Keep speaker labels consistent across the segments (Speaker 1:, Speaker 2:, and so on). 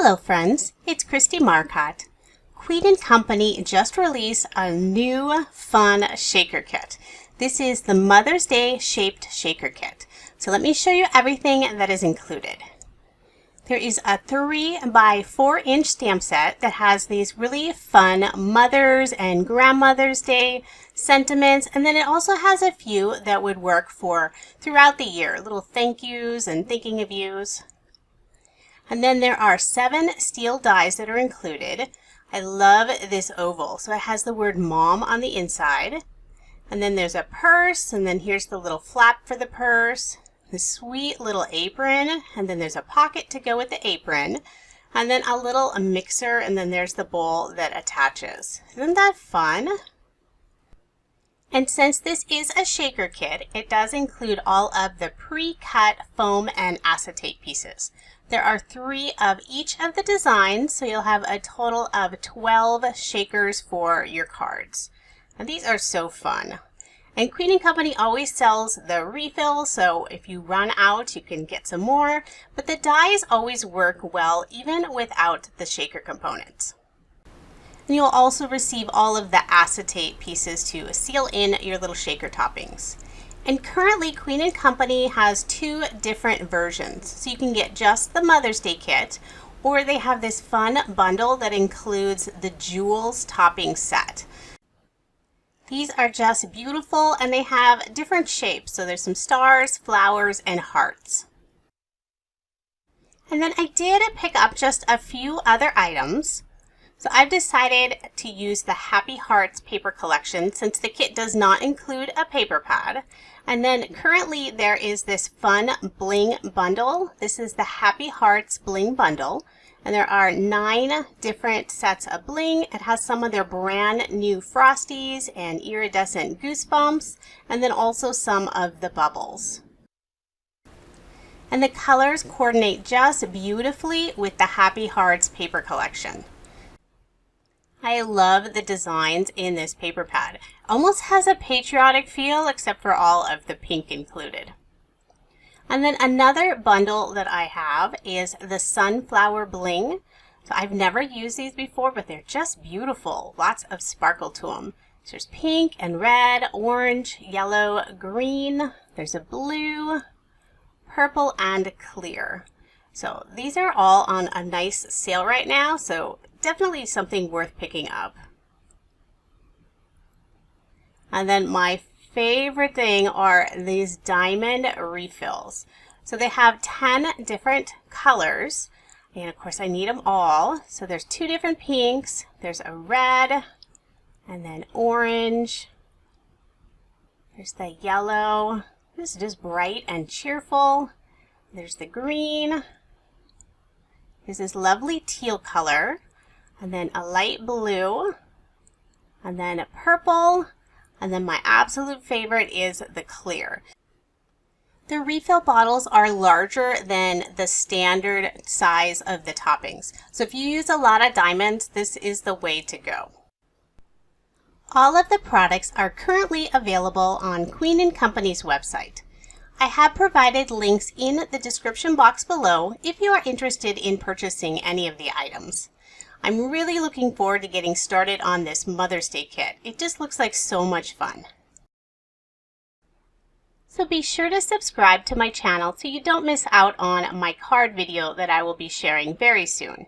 Speaker 1: Hello friends, it's Kristie Marcotte. Queen & Company just released a new fun shaker kit. This is the Mother's Day shaped shaker kit. So let me show you everything that is included. There is a 3 by 4 inch stamp set that has these really fun Mother's and Grandmother's Day sentiments, and then it also has a few that would work for throughout the year, little thank yous and thinking of yous. And then there are 7 steel dies that are included. I love this oval. So it has the word mom on the inside. And then there's a purse, and then here's the little flap for the purse. The sweet little apron, and then there's a pocket to go with the apron. And then a little mixer, and then there's the bowl that attaches. Isn't that fun? And since this is a shaker kit, it does include all of the pre-cut foam and acetate pieces. There are 3 of each of the designs, so you'll have a total of 12 shakers for your cards. And these are so fun. And Queen & Company always sells the refill, so if you run out, you can get some more. But the dies always work well, even without the shaker components. And you'll also receive all of the acetate pieces to seal in your little shaker toppings. And currently Queen & Company has 2 different versions. So you can get just the Mother's Day kit, or they have this fun bundle that includes the jewels topping set. These are just beautiful, and they have different shapes. So there's some stars, flowers, and hearts. And then I did pick up just a few other items. So I've decided to use the Happy Hearts paper collection since the kit does not include a paper pad. And then currently there is this fun bling bundle. This is the Happy Hearts bling bundle. And there are 9 different sets of bling. It has some of their brand new Frosties and iridescent goosebumps, and then also some of the bubbles. And the colors coordinate just beautifully with the Happy Hearts paper collection. I love the designs in this paper pad. Almost has a patriotic feel, except for all of the pink included. And then another bundle that I have is the Sunflower Bling. So I've never used these before, but they're just beautiful. Lots of sparkle to them. So there's pink and red, orange, yellow, green. There's a blue, purple, and clear. So these are all on a nice sale right now, so definitely something worth picking up. And then my favorite thing are these diamond refills. So they have 10 different colors, and of course I need them all. So there's 2 different pinks, there's a red, and then orange. There's the yellow. This is just bright and cheerful. There's the green. There's this lovely teal color, and then a light blue, and then a purple, and then my absolute favorite is the clear. The refill bottles are larger than the standard size of the toppings. So if you use a lot of diamonds, this is the way to go. All of the products are currently available on Queen & Company's website. I have provided links in the description box below if you are interested in purchasing any of the items. I'm really looking forward to getting started on this Mother's Day kit. It just looks like so much fun. So be sure to subscribe to my channel so you don't miss out on my card video that I will be sharing very soon.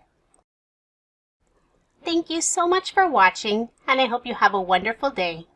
Speaker 1: Thank you so much for watching, and I hope you have a wonderful day.